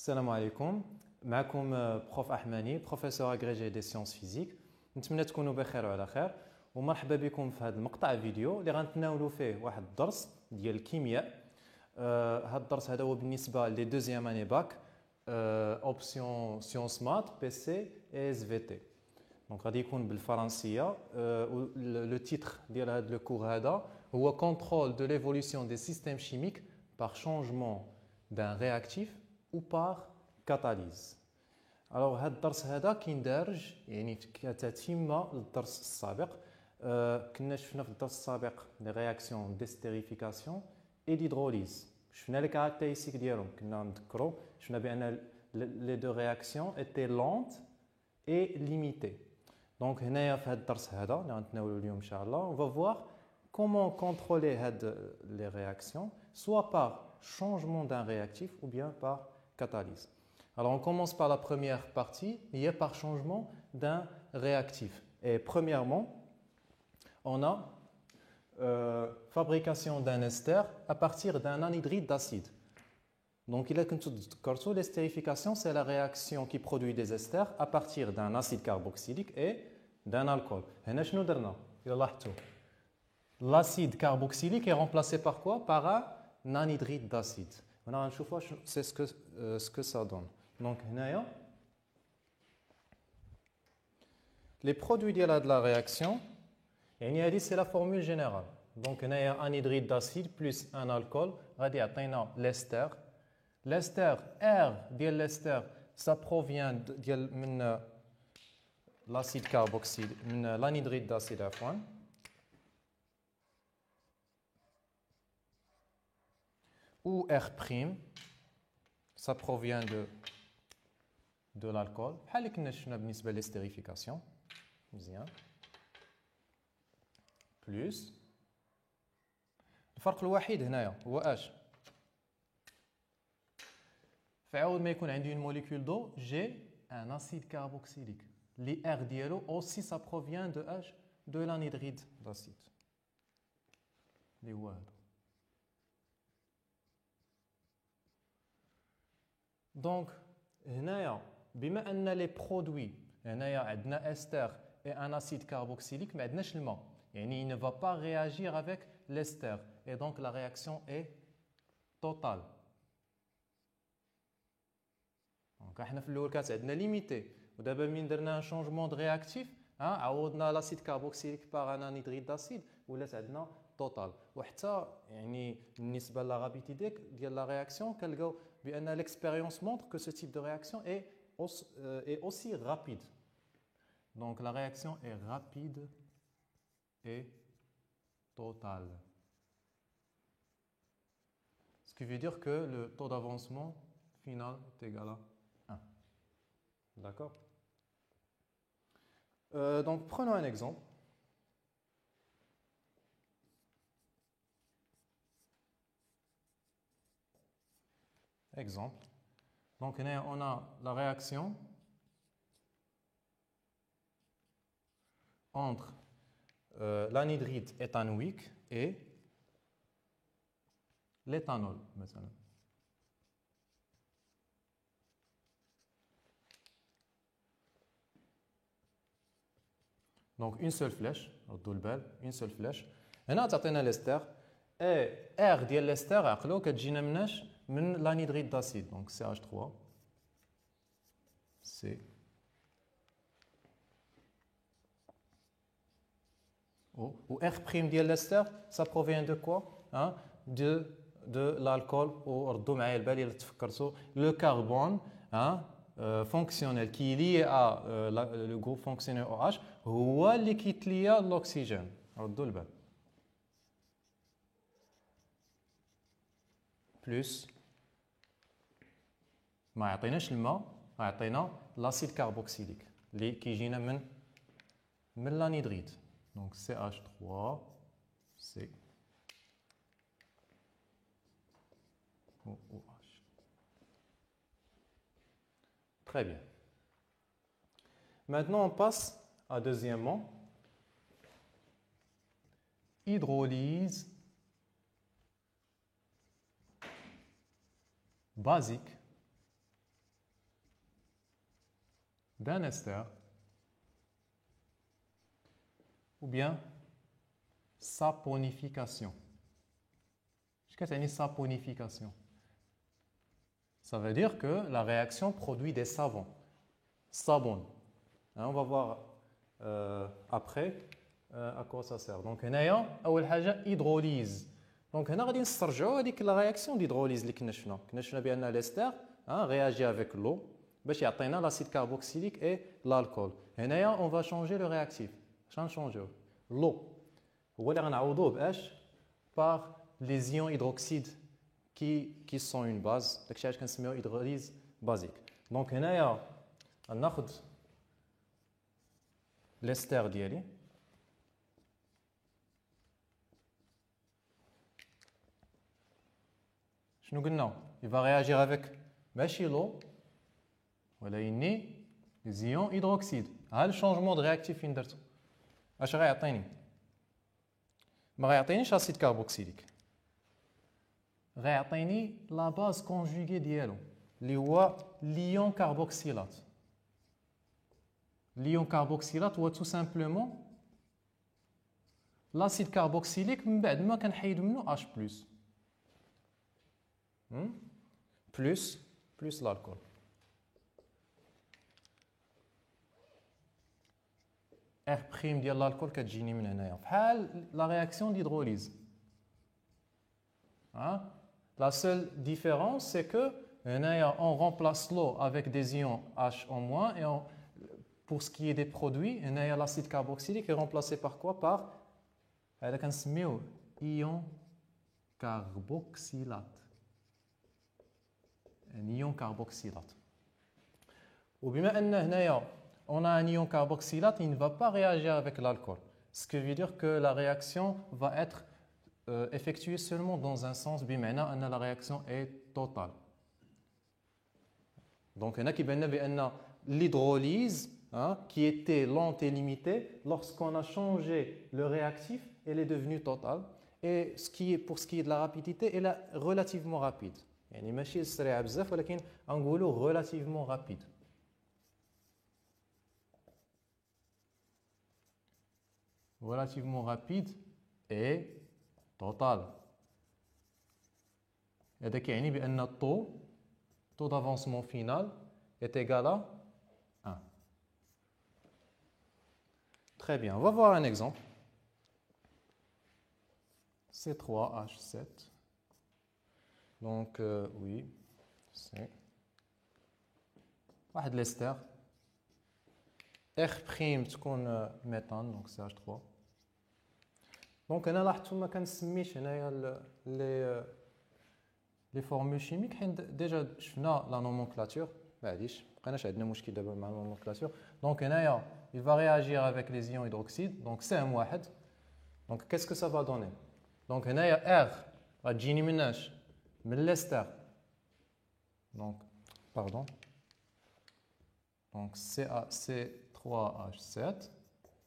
السلام عليكم. معكم بروف أحماني professeur agrégé des sciences physiques. نتمنى تكونوا بخير وعلى خير ومرحبا بكم في هذا المقطع فيديو اللي غنتناولوا فيه واحد الدرس ديال الكيمياء. هذا الدرس هذا هو بالنسبه لي دوزيام اني باك اوبسيون سيونس مات بي سي اس في تي. دونك غادي يكون بالفرنسيه. لو تيتر ديال هذا لو كور هذا هو كونترول دو ليفولوسيون دي سيستيم شيميك par changement d'un réactif ou par catalyse. Alors هذا الدرس هذا كيندرج يعني كتتمه للدرس السابق. كنا شفنا في الدرس السابق لي رياكسيون ديستيريفيكاسيون اي ديدروليز، شفنا لي كاركتيرستيك ديالهم. كنا نذكروا شفنا بان لي دو رياكسيون ايتي لونت اي ليميتي. دونك هنايا في هذا الدرس هذا اللي غنتناولوا اليوم ان شاء الله on va voir comment contrôler les réactions soit par changement d'un réactif ou bien par catalyse. Alors on commence par la première partie, il y a par changement d'un réactif. Et premièrement, on a fabrication d'un ester à partir d'un anhydride d'acide. Donc il a que tout l'estérification, c'est la réaction qui produit des esters à partir d'un acide carboxylique et d'un alcool. L'acide carboxylique est remplacé par quoi? Par un anhydride d'acide. C'est ce que ça donne. Donc, les produits de la réaction, c'est la formule générale. Donc, on a un anhydride d'acide plus un alcool, on a l'ester. L'ester, R de l'ester, ça provient de l'acide carboxylique, de l'anhydride d'acide à fond. Ou R', ça provient de l'alcool. بحال كنا شفنا بالنسبة للestérification. مزيان. Plus. الفرق الوحيد هنايا هو اش؟ فعاود ما يكون عندي une molécule d'eau, j'ai un acide carboxylique. Les R ديالو aussi ça provient de H, de l'anhydride d'acide. اللي هو هذا. Donc, بما أن les produits هنايا عندنا ester et un acide carboxylique ما عندناش الماء، يعني il ne va pas réagir avec l'ester et donc la réaction est totale. Donc احنا في الأول كانت عندنا limité ودابا من درنا un changement de réactif عوضنا l'acide carboxylique par un anhydride d'acide ولات عندنا total. وحتى يعني بالنسبة لا rapidité ديال la réaction كنلقاو بأن l'expérience montre que ce type de réaction est aussi rapide. Donc la réaction est rapide et totale. Ce qui veut dire que le taux d'avancement final est égal à 1. D'accord? Donc prenons un exemple. Exemple. Donc on a la réaction entre l'anhydride éthanoïque et l'éthanol. Donc une seule flèche, une seule flèche. هنا تعطينا l'ester et R ديال l'ester عقلو كتجينا مناش من l'anhydride d'acide. Donc CH3 C O. Ou R' ديال l'ester, ça provient de quoi? De l'alcool. Ou ردوا معايا البال إلا تفكرتوا le carbone fonctionnel qui est lié à le groupe fonctionnel OH هو اللي كيتليا l'oxygène. ردوا البال. Plus ما يعطيناش الماء، يعطينا l'acide carboxylique اللي كيجينا من l'anhydride. Donc CH3 C OH. Très bien. Maintenant on passe à deuxièmement hydrolyse basique d'un ester ou bien saponification. Qu'est-ce que c'est une saponification? Ça veut dire que la réaction produit des savons. Sabon. On va voir après à quoi ça sert. Donc, هنايا أول حاجة hydrolyse. Donc, هنا غادي نسترجعوا هذيك la réaction d'hydrolyse اللي كنا شفنا بأن l'ester réagit avec l'eau باش يعطينا l'acide carboxylique et l'alcool. هنايا on va changer le réactif. شنو نشونجيو؟ l'eau. هو اللي غنعوضوه باش par les ions hydroxydes qui sont une base. داكشي علاش كنسميوه hydrolyse basique. Donc هنايا غناخذ l'ester ديالي شنو قلنا؟ il va réagir avec ماشي l'eau ولكن les ions hydroxydes. ها الشونجمون دو رياكتيف فين درتو؟ اش غيعطيني؟ ما غيعطينيش اسيد كاربوكسيليك، غيعطيني لا باز كونجوغي ديالو اللي هو ليون كاربوكسيلات. ليون كاربوكسيلات هو تو سامبلومون لاسيد كاربوكسيليك من بعد ما كنحيدو منه اش بلس بلس الكول. R' ديال الكول كتجيني من هنايا بحال لا رياكسيون d'hydrolyse. La seule différence c'est que هنايا on remplace l'eau avec des ions H en moins et pour ce qui est des produits هنايا l'acide carboxylique est remplacé par quoi? Par هذا كنسميوه ion carboxylate. Un ion carboxylate. وبما ان هنايا on a un ion carboxylate, il ne va pas réagir avec l'alcool. Ce qui veut dire que la réaction va être effectuée seulement dans un sens, بمعنى أن la réaction est totale. Donc, هنا كيبان بأن l'hydrolyse qui était lente et limitée, lorsqu'on a changé le réactif, elle est devenue totale. Et pour ce qui est de la rapidité, elle est relativement rapide. يعني ماشي سريعة بزاف ولكن نقولوا relativement rapide. Relativement rapide et total. هذا كيعني بأن taux d'avancement final est égal à 1. Très bien, on va voir un exemple. C3H7. Donc, oui, c'est واحد l'ester. R' تكون méthane, donc CH3. دونك هنا لاحظتوا ما كنسميش هنايا لي فورمول شيميك حيت ديجا شفنا لا نومونكلاتور ما غاديش مابقيناش عندنا مشكل دابا مع النومونكلاتور. دونك هنايا il va réagir avec les ions hydroxydes donc CM واحد. donc qu'est-ce que ça va donner? donc هنايا R غتجيني مناش؟ من l'ester. donc pardon donc C3H7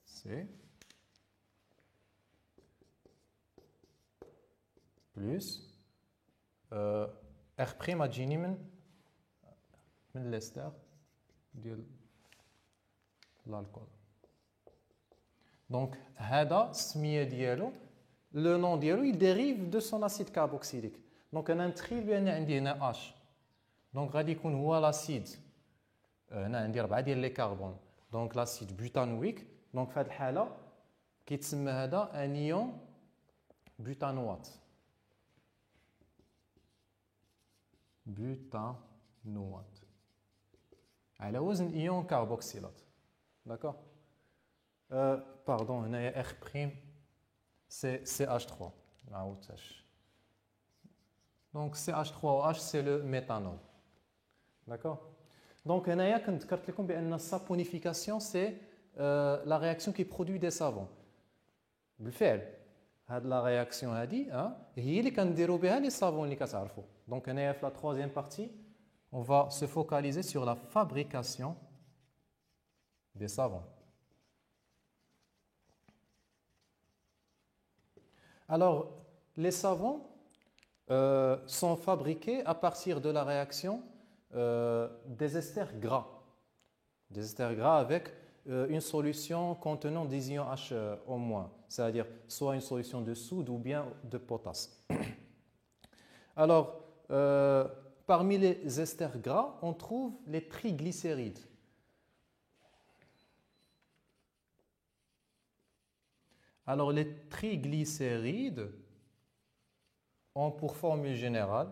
C plus R' غتجيني من l'ester ديال l'alcool. donc هذا السميه ديالو لو نون ديالو il dérive de son acide carboxylique. donc انا نتخيل بان عندي هنا H donc غادي يكون هو لاسيد هنا عندي 4 ديال لي كربون donc لاسيد بوتانويك. donc في هذه الحاله كيتسمى هذا انيون بوتانوات. بوتانوات على وزن ايون كاربوكسيلات. داكور باردون هنايا R' سي CH3 ما عاودتهاش. دونك CH3 و H سي لو ميثانول. داكور دونك هنايا كنت ذكرت لكم بان السابونيفيكاسيون سي لا رياكسيون كي برودوي دي سافون. بالفعل هاد لا رياكسيون هادي هي اللي كنديروا بها لي سافون اللي كتعرفوا. دونك هنايا في لا troisième partie on va se focaliser sur la fabrication des savons. alors les savons sont fabriqués à partir de la réaction des esters gras. des esters gras avec une solution contenant des ions H au moins, c'est-à-dire soit une solution de soude ou bien de potasse. Alors, parmi les esters gras, on trouve les triglycérides. Alors, les triglycérides ont pour formule générale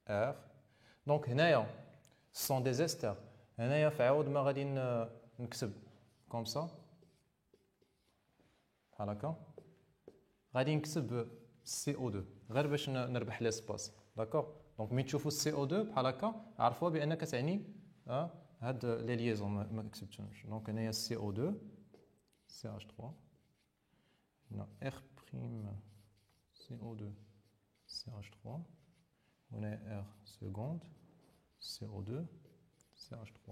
R. Donc, ce sont des esters. هنايا في عوض ما غادي نكتب comme ça بحال هكا غادي نكتب CO2 غير باش نربح ليسباس داكور. دونك ملي تشوفوا CO2 بحال هكا عرفوا بان كتعني هاد لي ليزون ما كتبتهمش. دونك هنايا CO2 CH3 هنا R prime CO2 CH3 هنا R seconde CO2 CH3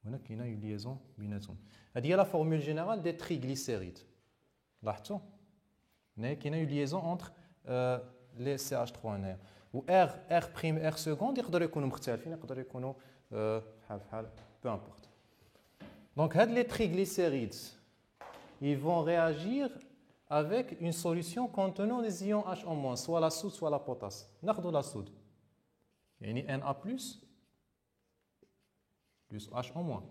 هنا كاينه une liaison بيناتهم. هذه هي لا فورمول جينيرال دي تريغليسيريد. لاحظتوا هنا كاينه une liaison entre les CH3 هنايا و R prime R seconde يقدروا يكونوا مختلفين يقدروا يكونوا بحال peu importe. Donc هاد les triglycérides ils vont réagir avec une solution contenant des ions H en moins, soit la soude soit la potasse. ناخذوا la soude يعني Na plus H en moins.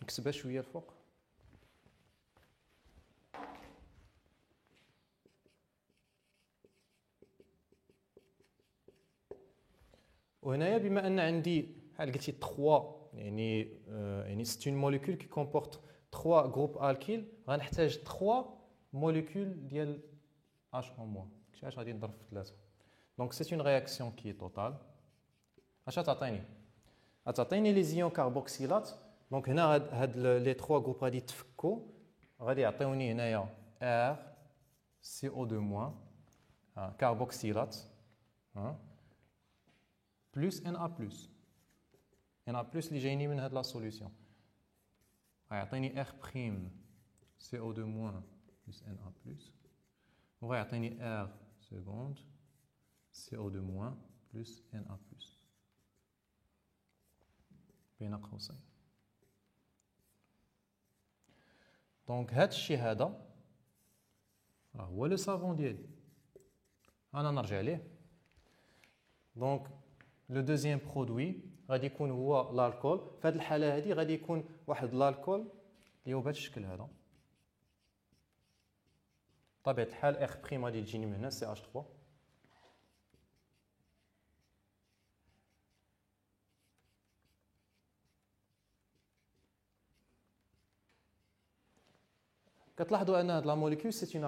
نكتبها شويه الفوق. وهنايا بما ان عندي بحال قلتي 3 يعني c'est une molécule qui comporte 3 groupes alkyles غنحتاج 3 molécules ديال H en moins. علاش غادي نضرب في 3. Donc c'est une réaction qui est totale. اش تعطيني؟ تعطيني لي زيون كاربوكسيلات. دونك هنا هاد لي 3 جروب غادي يتفكوا غادي يعطيوني هنايا R CO2- كاربوكسيلات بلس Na بلس اللي جايني من هاد لا سوليوشن غيعطيني R prime CO2- بلس Na بلس وغيعطيني R seconde CO2- بلس Na بلس بين قوسين. دونك هاد الشيء هذا راه هو لو سافون ديالي. انا نرجع ليه. دونك لو دوزيام برودوي غادي يكون هو الالكول. في هذه الحاله هذه غادي يكون واحد الالكول اللي هو بهذا الشكل هذا. بطبيعه الحال اخ بريم غادي تجيني من هنا CH3 كتلاحظوا ان هاد لا موليكول سي ان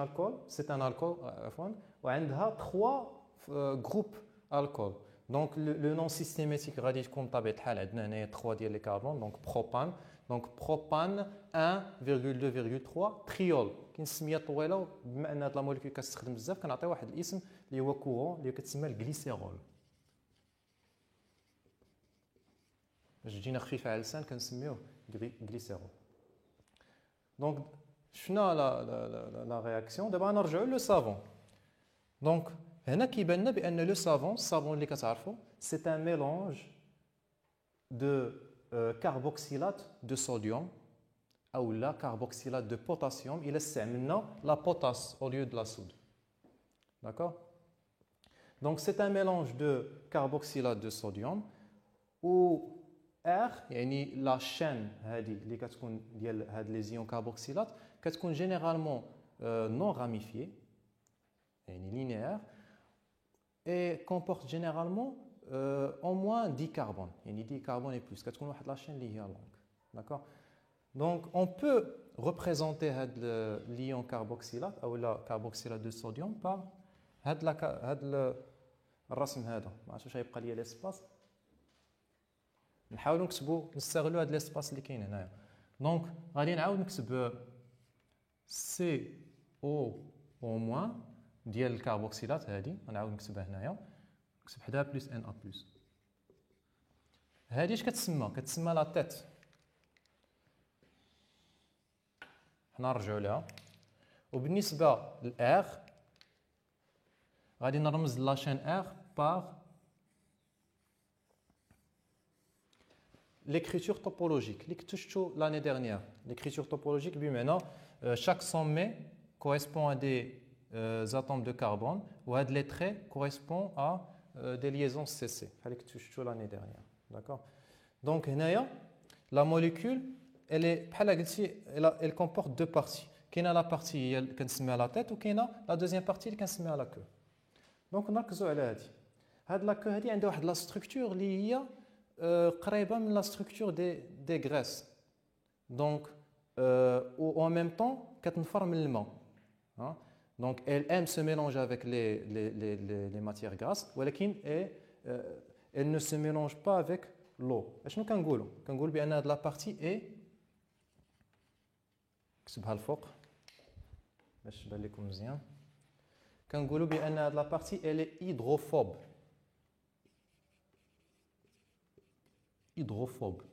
الكول عفوا وعندها 3 جروب الكول. دونك لو نون سيستيماتيك غادي تكون بطبيعه الحال عندنا هنايا 3 ديال لي كربون. دونك بروبان. دونك بروبان 1,2,3 تريول. كاين السميه طويله بما ان هاد لا موليكول كتستخدم بزاف كنعطي واحد الاسم اللي هو كورون اللي كتسمى الجليسيرول. باش تجينا خفيفه على اللسان كنسميوه جليسيرول. دونك شفنا لا رياكسيون. دابا نرجعوا لو سافون. دونك هنا كيبان لنا بان لو سافون الصابون اللي كتعرفوا سي ان ميلونج دو كاربوكسيلات دو صوديوم او لا كاربوكسيلات دو بوتاسيوم الا استعملنا لا بوتاس او ليو دو لا سود. داكور. دونك سي ان ميلونج دو كاربوكسيلات دو صوديوم و R يعني لا شين هذه اللي كتكون ديال هاد لي زيون كاربوكسيلات كتكون جينيرالمون نون راميفيي يعني لينيير et comporte généralement au moins 10 carbones يعني 10 carbones et plus كتكون واحد لا شين اللي هي longue. d'accord. donc on peut représenter هاد l'ion carboxylate او لا carboxylate de sodium par هاد الرسم هذا. ما عرفتش واش غيبقى ليا ليسباس. نحاولوا نستغلوا هاد ليسباس اللي كاين هنايا. دونك غادي نعاود نكتب CO- ديال الكربوكسيلات هذه غنعاود نكتبها هنايا. نكتب حداها بلس Na بلس. هذه اش كتسمى؟ كتسمى لا تيت. حنا نرجعوا لها. وبالنسبه للR غادي نرمز لاشين R بار l'écriture topologique. L'écriture l'année dernière. L'écriture topologique, lui maintenant, chaque sommet correspond à des atomes de carbone ou les traits correspondent à des liaisons CC. L'écriture l'année dernière. D'accord. Donc, la molécule, elle comporte deux parties. Il y a la partie qui se met à la tête ou la deuxième partie qui se met à la queue. Donc, on a que la queue a la structure liée à la structure des graisses. Donc, en même temps, elle forme l'élément. Donc, elle aime se mélanger avec les matières grasses, mais elle ne se mélange pas avec l'eau. Qu'est-ce que nous disons? Nous disons que la partie est نكتبها الفوق باش تبان لكم مزيان. كنقولوا بان هاد لا بارتي elle est hydrophobe. hydrophobe.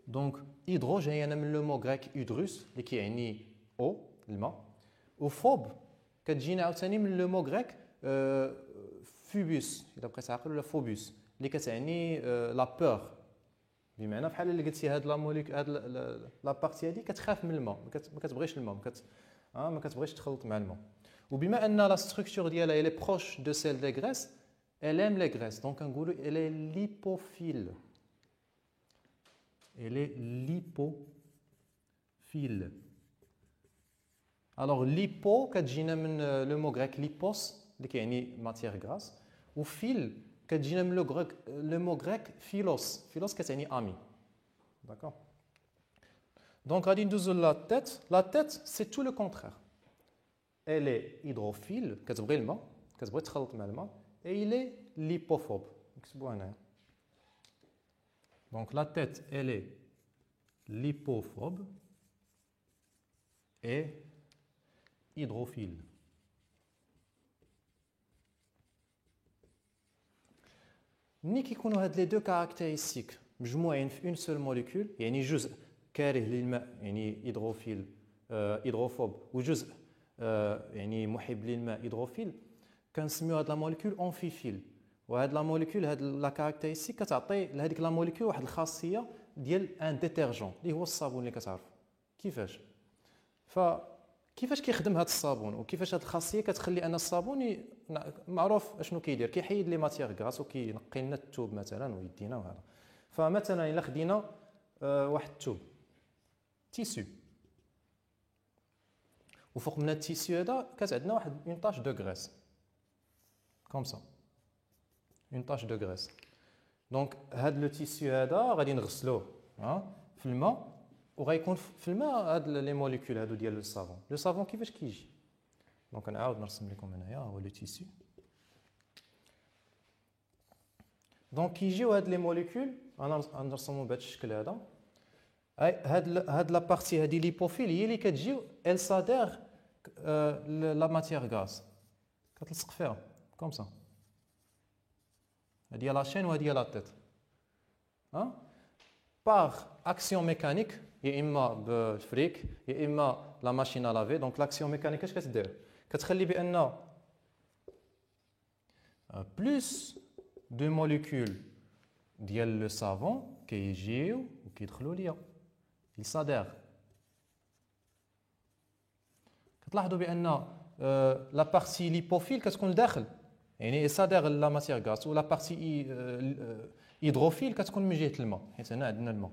Donc hydro جايه من لو مو غريك hydrus اللي كيعني او الماء وفوب كتجينا عاوتاني من لو مو غريك فوبوس الا بقيت عاقل ولا فوبوس اللي كتعني لا بور بمعنى بحال اللي قلتي هاد لا موليك هاد لا بارتي هادي كتخاف من الماء ما كتبغيش الماء ما كتبغيش تخلط مع الماء وبما ان لا ستركتور ديالها elle est proche de celle des graisses elle aime les graisses donc كنقولوا elle est lipophile elle est lipophile alors lipo كتجينا من لو مو غريك ليبوس اللي كيعني ماتيير غراس وفيل كتجينا من لو مو غريك فيلوس كتعني امي d'accord donc غادي ندوزو la tête c'est tout le contraire elle est hydrophile كتبغي الماء كتبغي تخلط مع الماء et il est lipophobe نكتبوها هنايا donc la tête elle est lipophobe et hydrophile. ملي كيكونوا هاد لي دو كاركتيرستيك مجموعين في اون سول موليكول يعني جزء كاره للماء يعني هيدروفيل هيدروفوب وجزء يعني محب للماء هيدروفيل كنسميو هاد لا موليكول اونفيفيل وهاد لا موليكول هاد لا كاركتيرستيك كتعطي لهاديك لا موليكول واحد الخاصيه ديال ان ديتيرجون اللي هو الصابون اللي كتعرفوا كيفاش كيفاش كيخدم هذا الصابون وكيفاش هذه الخاصيه كتخلي ان الصابون معروف اشنو كيدير كيحيد لي ماتيير غراس وكينقي لنا الثوب مثلا ويدينا وهذا فمثلا الا خدينا واحد الثوب تيسو وفوق من التيسو هذا كانت عندنا واحد اون طاش دو غريس كوم سا اون طاش دو غريس دونك هاد لو تيسو هذا غادي نغسلوه في الماء وغيكون في الماء هاد لي موليكول هادو ديال لو صافون كيفاش كيجي دونك نعاود نرسم لكم هنايا هو لو تيسو دونك كيجيو هاد لي موليكول انا نرسمهم بهذا الشكل هذا هاد لا بارتي هادي ليبوفيل هي اللي كتجي ال سادير لا ماتيير غاز كتلصق فيها كوم سا هادي لا شين وهادي لا تيت باغ اكسيون ميكانيك يا اما بالفريك يا اما لا ماشين ا لافي دونك لاكسيون ميكانيك اش كتدير كتخلي بان بلوس دو موليكول ديال لو سافون كيجيو وكيدخلوا ليا يصادر كتلاحظوا بان لا بارتي ليبوفيل كتكون داخل يعني يصادر لا ماتيير غاز ولا بارتي هيدروفيل كتكون من جهه الماء حيت هنا عندنا الماء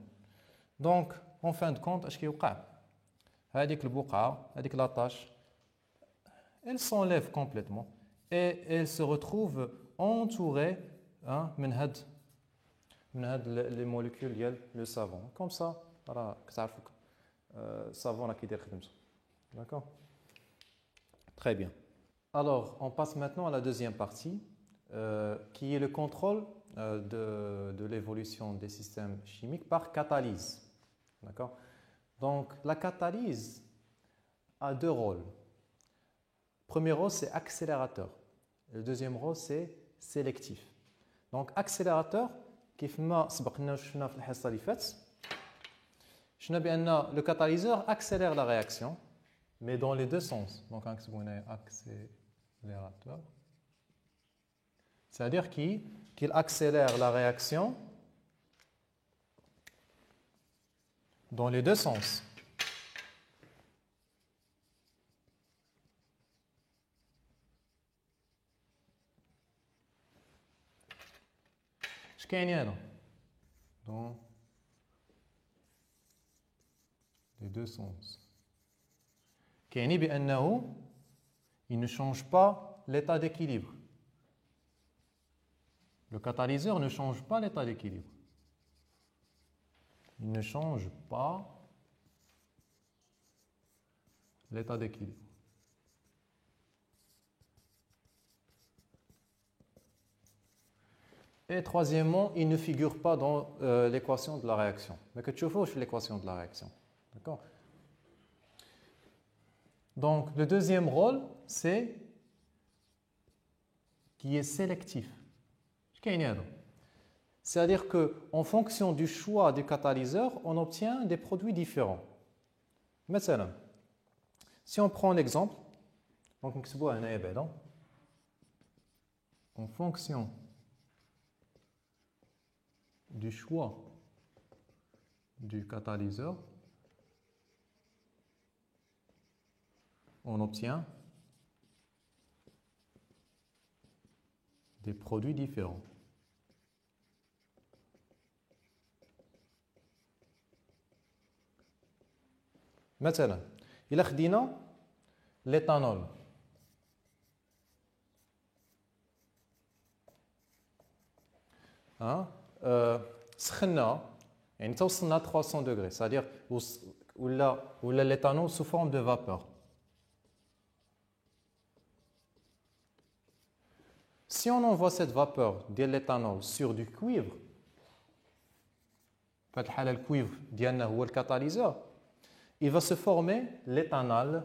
دونك en fin de compte اش كيوقع هذيك البقعه هذيك لاطاش elle s'enlève complètement et elle se retrouve entourée من هاد لي موليكول ديال لو سافون كوم سا راه كتعرفوا السافون راه كيدير خدمته d'accord très bien alors on passe maintenant à la deuxième partie qui est le contrôle de l'évolution des systèmes chimiques par catalyse. D'accord? Donc, la catalyse a deux rôles. Le premier rôle, c'est accélérateur. Le deuxième rôle, c'est sélectif. Donc, accélérateur, كيف ما سبقنا شفنا في الحصة اللي فاتت شفنا بأن le catalyseur accélère la réaction mais dans les deux sens. Donc, نكتبوا هنا accélérateur. C'est-à-dire qu'il accélère la réaction dans les deux sens. اش كاين هنا dans les deux sens. كاين بأنه il ne change pas l'état d'équilibre. Le catalyseur ne change pas l'état d'équilibre. Il ne change pas l'état d'équilibre. Et troisièmement, il ne figure pas dans l'équation de la réaction. Mais que tu vois l'équation de la réaction. D'accord? Donc, le deuxième rôle, c'est qui est sélectif. C'est-à-dire qu'en fonction du choix du catalyseur, on obtient des produits différents. Maintenant, si on prend l'exemple, donc en fonction du choix du catalyseur, on obtient des produits différents. مثلا إلا خدينا l'éthanol سخنا يعني توصلنا 300 degrés, c'est-à-dire ولا l'éthanol sous forme de vapeur. Si on envoie cette vapeur de l'éthanol sur du cuivre, le cuivre ديالنا هو catalyseur, il va se former l'éthanol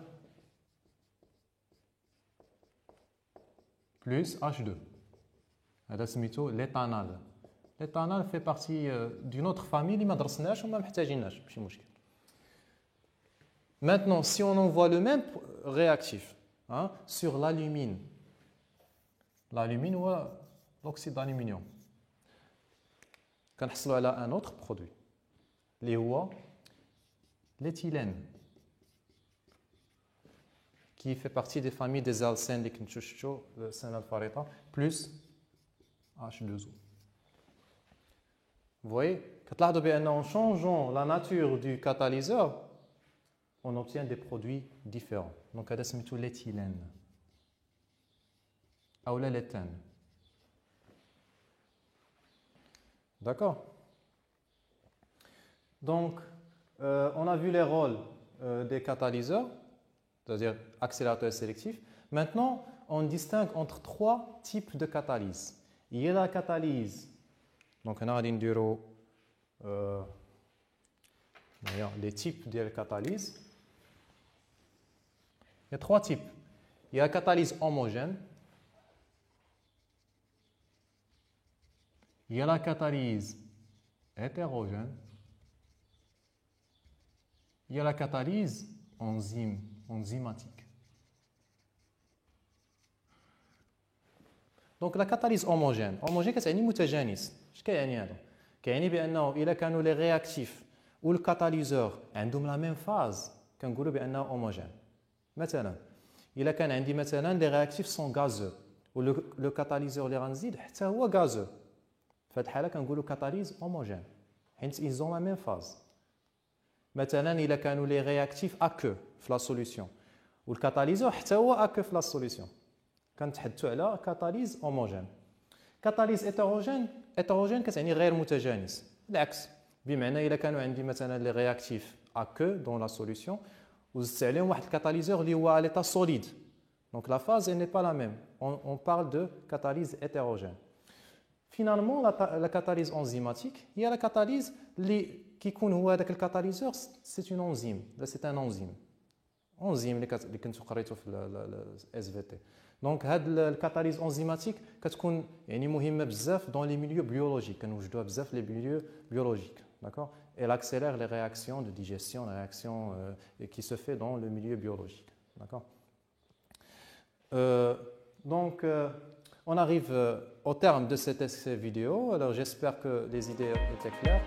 plus H2. L'éthanol. L'éthanol fait partie d'une autre famille اللي ما درسناش وما محتاجيناش ماشي مشكل. Maintenant, si on envoie le même réactif sur l'alumine, l'alumine ou l'oxyde d'aluminium, كنحصلوا على un autre produit اللي هو l'éthylène, qui fait partie des familles des alcènes اللي كنتو شفتوا السنه الفارطه plus H2O. Vous voyez, en changeant la nature du catalyseur, on obtient des produits différents. Donc, c'est l'éthylène ou l'éthane. D'accord? Donc, on a vu les rôles des catalyseurs, c'est-à-dire accélérateur et sélectif. Maintenant, on distingue entre trois types de catalyse. Il y a la catalyse. Donc, on a les types de catalyse. Il y a trois types. Il y a la catalyse homogène. Il y a la catalyse hétérogène. Il y a la catalyse enzymatique. Donc la catalyse homogène كتعني متجانس. اش كيعني هذا؟ كيعني بانه الا كانوا لي رياكتيف والكاتاليزور عندهم لا ميم فاز كنقولوا بانه هوموجين. مثلا الا كان عندي مثلا لي رياكتيف سون غازو ولو كاتاليزور اللي غنزيد حتى هو غازو، في هذه الحاله كنقولوا كاتاليز هوموجين حيت ايزون لا ميم فاز. مثلا الا كانوا لي رياكتيف اكو في لا سوليسيون والكاتاليزور حتى هو اكو في لا سوليسيون، كنتحدثوا على كاتاليز هوموجين. كاتاليز هيتروجين كتعني غير متجانس، بالعكس بمعنى الا كانوا عندي مثلا لي رياكتيف اكو دون لا سوليسيون وزدت عليهم واحد الكاتاليزور اللي هو على ليتا سوليد، دونك لا فاز ني با لا ميم، اون بارل دو كاتاليز هيتروجين. فينالمون لا كاتاليز انزيماتيك هي لا كاتاليز اللي كيكون هو هذاك الكاتاليزور سي اون انزيم، سي ان انزيم اللي كنتو قريتو في الاس في تي. دونك هاد الكاتاليز انزيماتيك كتكون يعني مهمه بزاف دون لي ميليو بيولوجيك، كنوجدوها بزاف لي ميليو بيولوجيك. D'accord? Elle accélère les réactions de digestion, les réactions qui se fait dans le milieu biologique. D'accord? Donc, on arrive au terme de cette vidéo. Alors, j'espère que les idées étaient claires.